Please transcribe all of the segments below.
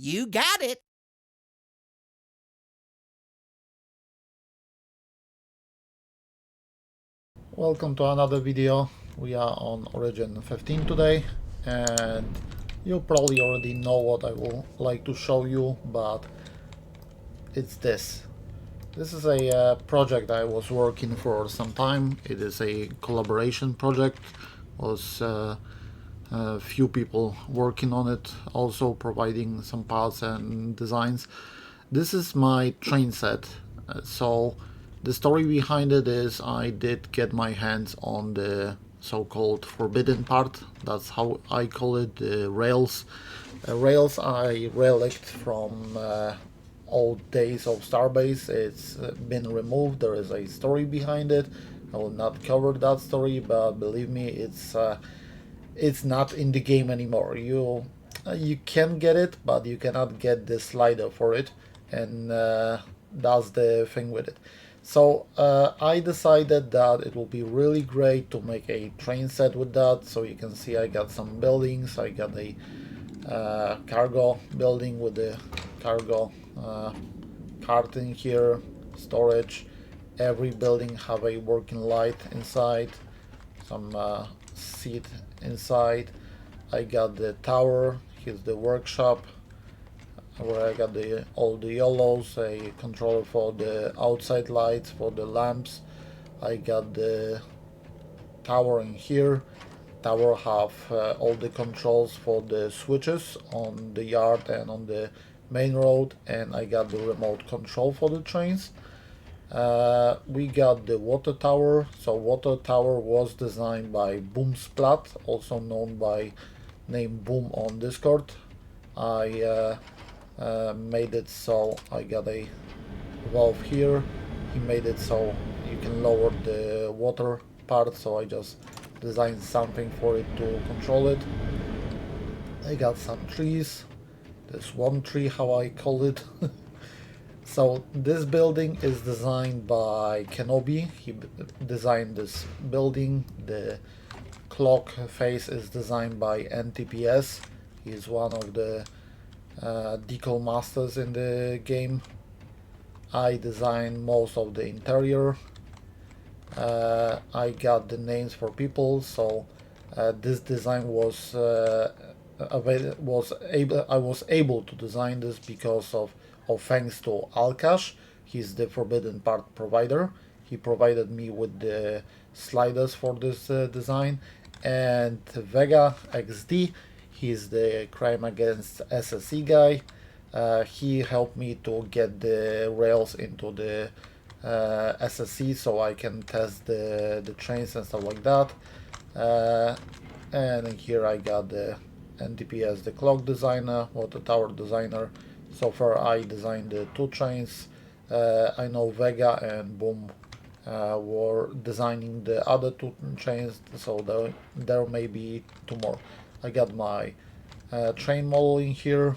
You got it. Welcome to another video. We are on Origin 15 today, and you probably already know what I will like to show you, but it's this. This is a project I was working for some time. It is a collaboration project. Was a few people working on it, also providing some parts and designs. This is my train set. So the story behind it is I did get my hands on the so-called forbidden part. That's how I call it, the rails. Rails I relict from old days of Starbase. It's been removed. There is a story behind it. I will not cover that story, but believe me, it's not in the game anymore. You can get it, but you cannot get the slider for it, and that's the thing with it. So I decided that it will be really great to make a train set with that. So you can see I got some buildings. I got a cargo building with the cargo cart in here, storage. Every building have a working light inside, some seat inside. I got the tower. Here's the workshop where I got all the yellows, a controller for the outside lights, for the lamps. I got the tower in here. Tower have all the controls for the switches on the yard and on the main road, and I got the remote control for the trains. We got the water tower. So water tower was designed by Boomsplat, also known by name Boom on Discord. I made it so I got a valve here. He made it so you can lower the water part, so I just designed something for it to control it. I got some trees. The swan tree, how I call it. So this building is designed by Kenobi. He designed this building. The clock face is designed by NTPS. He's one of the decal masters in the game. I designed most of the interior. I got the names for people, so this design I was able to design this because of thanks to Alkash. He's the forbidden part provider. He provided me with the sliders for this design, and Vega XD. He's the crime against SSE guy. He helped me to get the rails into the SSE so I can test the trains and stuff like that. And here I got the NTPS, the clock designer, water tower designer. So far I designed the two trains. I know Vega and Boom were designing the other two trains, so there may be two more. I got my train model in here.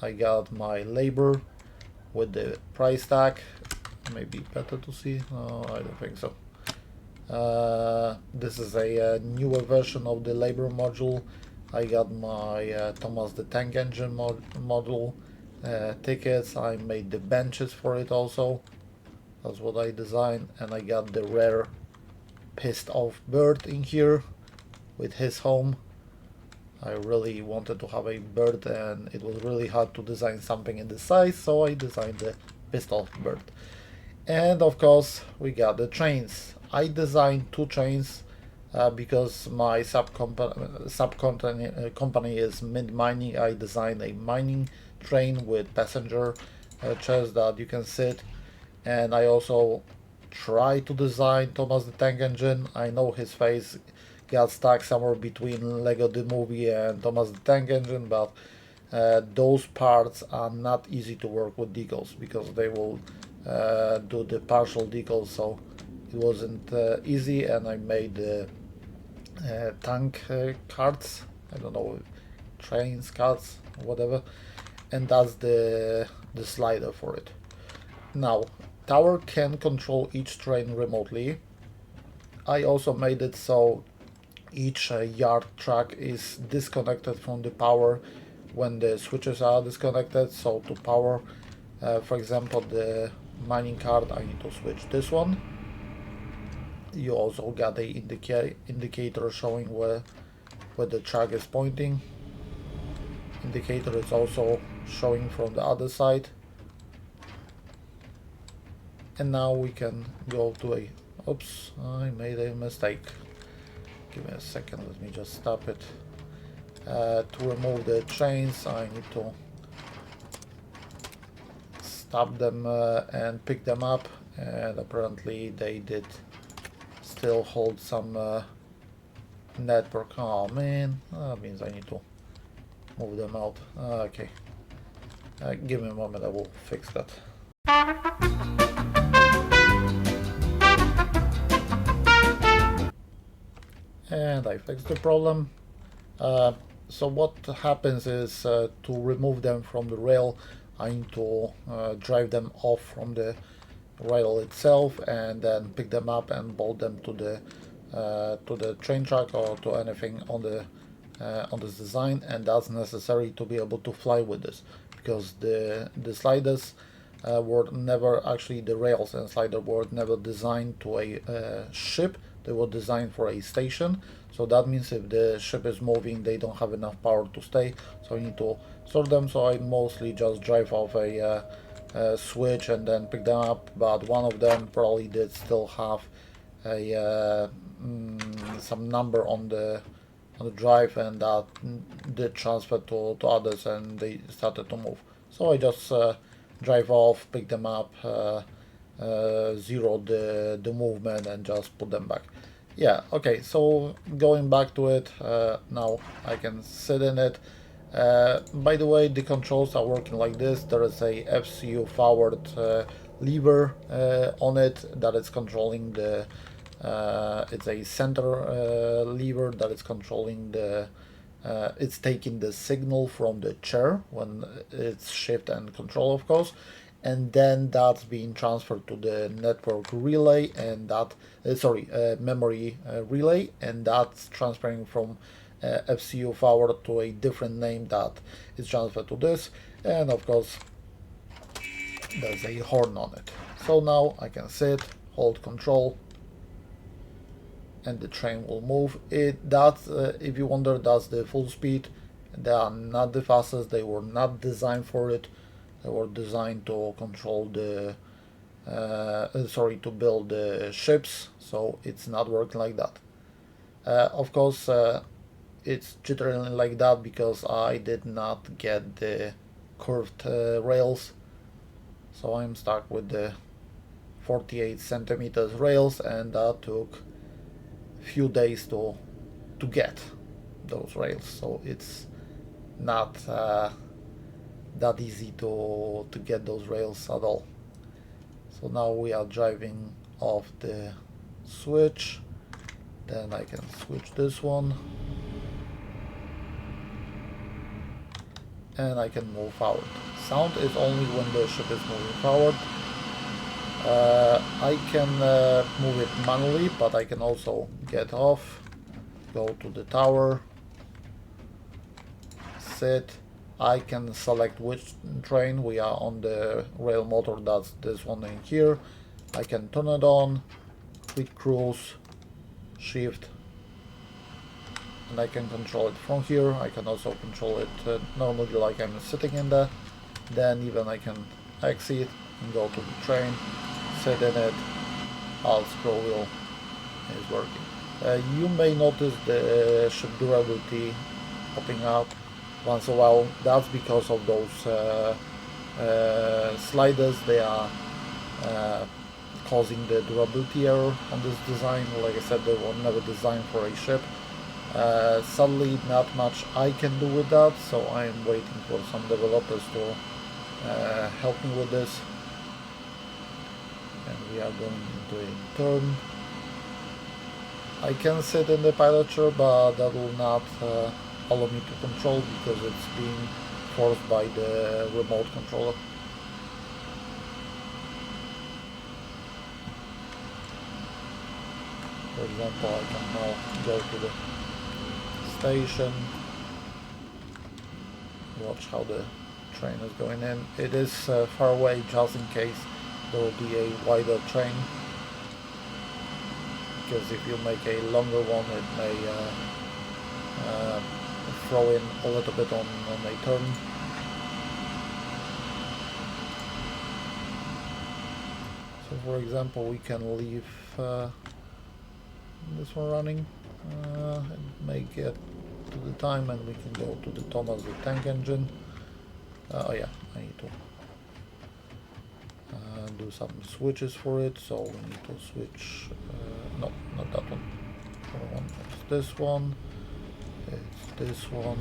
I got my labor with the price tag. Maybe better to see. No, I don't think so. This is a newer version of the labor module. I got my Thomas the Tank Engine module tickets. I made the benches for it also. That's what I designed, and I got the rare pissed off bird in here with his home. I really wanted to have a bird, and it was really hard to design something in this size, so I designed the pissed off bird. And of course we got the trains. I designed two trains because my company is mint mining. I designed a mining train with passenger chairs that you can sit, and I also tried to design Thomas the Tank Engine. I know his face got stuck somewhere between Lego the Movie and Thomas the Tank Engine, but those parts are not easy to work with decals because they will do the partial decals, so it wasn't easy, and I made tank carts, I don't know, trains, carts, whatever, and that's the slider for it. Now, tower can control each train remotely. I also made it so each yard track is disconnected from the power when the switches are disconnected. So to power, for example, the mining card, I need to switch this one. You also got a indicator showing where the track is pointing. Indicator is also showing from the other side. And now we can go to a... Oops, I made a mistake. Give me a second, let me just stop it. To remove the chains, I need to stop them and pick them up. And apparently they did still hold some network. Oh man, that means I need to move them out. Okay, give me a moment, I will fix that. And I fixed the problem. So what happens is to remove them from the rail, I need to drive them off from the rail itself and then pick them up and bolt them to the train track or to anything on this design, and that's necessary to be able to fly with this, because the sliders were never actually, the rails and slider were never designed to a ship. They were designed for a station. So that means if the ship is moving, they don't have enough power to stay. So I need to sort them. So I mostly just drive off a switch and then pick them up. But one of them probably did still have a some number on the drive, and that did transfer to others, and they started to move. So I just drive off, pick them up, zero the movement, and just put them back. Yeah, okay, so going back to it, now I can sit in it. By the way, the controls are working like this. There is a FCU forward lever on it that is controlling the it's a center lever that is controlling the it's taking the signal from the chair when it's shift and control, of course, and then that's being transferred to the network relay, and that memory relay, and that's transferring from FCU forward to a different name that is transferred to this, and of course there's a horn on it. So now I can sit, hold control, and the train will move. If you wonder, that's the full speed. They are not the fastest. They were not designed for it. They were designed to control the to build the ships, so it's not working like that. Of course, it's jittering like that because I did not get the curved rails, so I'm stuck with the 48 centimeters rails, and that took few days to get those rails, so it's not that easy to get those rails at all. So now we are driving off the switch, then I can switch this one, and I can move forward. Sound is only when the ship is moving forward. I can move it manually, but I can also get off, go to the tower, sit. I can select which train. We are on the rail motor, that's this one in here. I can turn it on, quick cruise, shift, and I can control it from here. I can also control it normally like I'm sitting in there. Then even I can exit and go to the train, sit in it. Alt scroll wheel is working. You may notice the ship durability popping up once in a while. That's because of those sliders. They are causing the durability error on this design. Like I said, they were never designed for a ship. Sadly, not much I can do with that, so I am waiting for some developers to help me with this. And we are going into a turn. I can sit in the pilot chair, but that will not allow me to control because it's being forced by the remote controller. For example, I can now go to the station watch how the train is going in. It is far away just in case there will be a wider train, because if you make a longer one it may throw in a little bit on a turn. So for example we can leave this one running and make it to the time, and we can go to the Thomas the tank engine. Oh yeah, I need to do some switches for it, so we need to switch, no, not that one. It's this one, it's this one,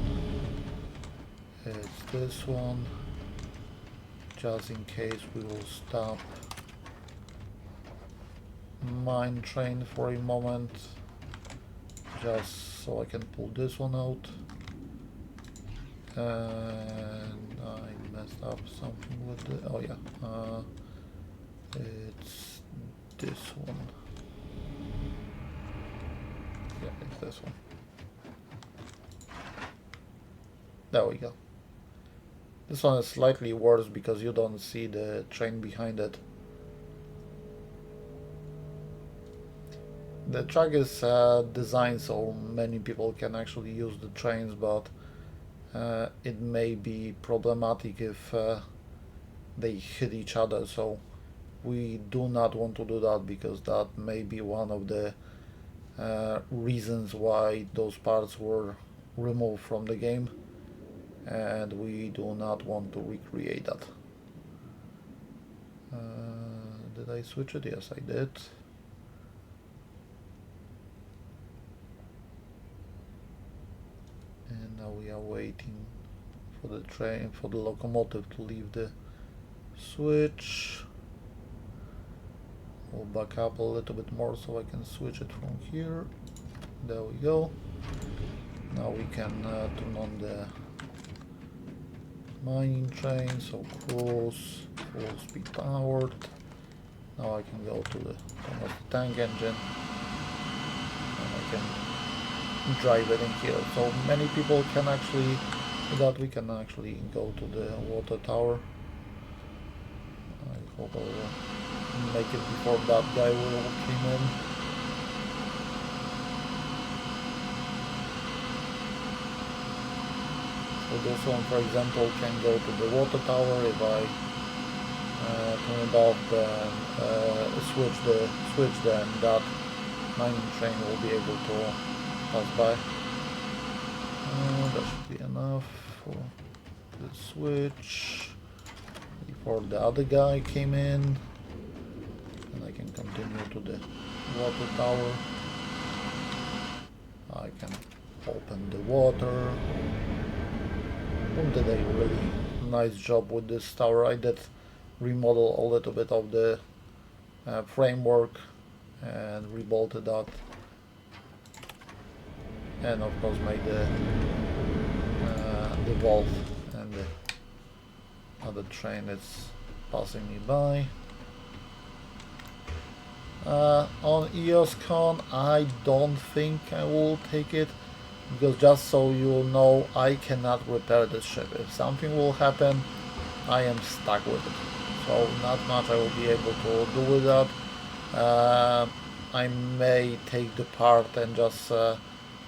it's this one, just in case we will stop mine train for a moment, just so I can pull this one out. And I messed up something with the, oh yeah, it's this one. Yeah, it's this one. There we go. This one is slightly worse because you don't see the train behind it. The track is designed so many people can actually use the trains, but it may be problematic if they hit each other, so we do not want to do that, because that may be one of the reasons why those parts were removed from the game, and we do not want to recreate that. Did I switch it? Yes, I did. And now we are waiting for the train, for the locomotive to leave the switch. We'll back up a little bit more so I can switch it from here. There we go. Now we can turn on the mining train, so cruise, full speed powered. Now I can go to the tank engine and I can drive it in here. So many people can actually do that. We can actually go to the water tower. I hope I will make it before that guy will came in. So this one, for example, can go to the water tower. If I turn it off, then switch, then that mining train will be able to pass by. That should be enough for the switch before the other guy came in, and I can continue to the water tower. I can open the water. Did a really nice job with this tower. I did remodel a little bit of the framework and rebolted that, and of course made the valve and the other train that's passing me by. On EOSCon I don't think I will take it, because just so you know, I cannot repair this ship. If something will happen, I am stuck with it. So not much I will be able to do with that. I may take the part and just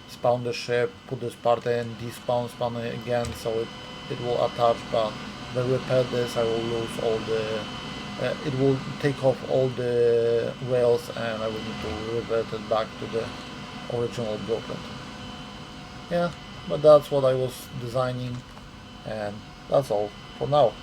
spawn the ship, put this part in, despawn, spawn it again, so it will attach, but when I repair this I will lose all the... it will take off all the rails and I will need to revert it back to the original blueprint. Yeah, but that's what I was designing, and that's all for now.